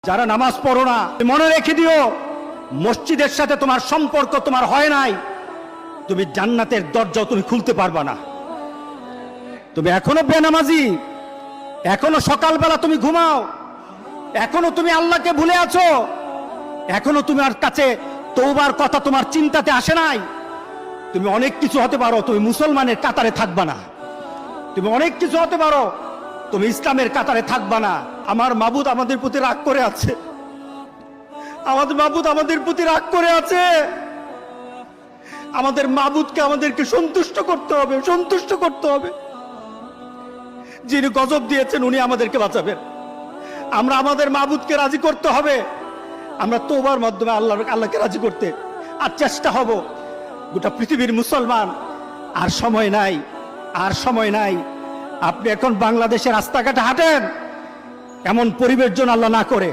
যারা নামাজ পড়ো না, মনে রেখে দিও, মসজিদের সাথে তোমার সম্পর্ক তোমার হয় নাই, তুমি জান্নাতের দরজাও তুমি খুলতে পারবা না। তুমি এখনো বেনামাজি, এখনো সকালবেলা তুমি ঘুমাও, এখনো তুমি আল্লাহকে ভুলে আছো, এখনো তোমার কাছে তওবার কথা তোমার চিন্তাতে আসে নাই। তুমি অনেক কিছু হতে পারো, তুমি মুসলমানের কাতারে থাকবা না। তুমি অনেক কিছু হতে পারো, তুমি ইসলামের কাতারে থাকবা না। আমার মাবুদ আমাদের প্রতি রাগ করে আছে, আমাদের মাবুদ আমাদের প্রতি রাগ করে আছে। আমাদের মাবুদকে আমাদেরকে সন্তুষ্ট করতে হবে, সন্তুষ্ট করতে হবে। যিনি গজব দিয়েছেন উনি আমাদেরকে বাঁচাবেন। আমরা আমাদের মাবুদকে রাজি করতে হবে। আমরা তওবার মাধ্যমে আল্লাহকে রাজি করতে আর চেষ্টা হব। গোটা পৃথিবীর মুসলমান, আর সময় নাই, আর সময় নাই। আপনি এখন বাংলাদেশের রাস্তাঘাটে হাঁটেন, এমন পরিবেশ যেন আল্লাহ না করে।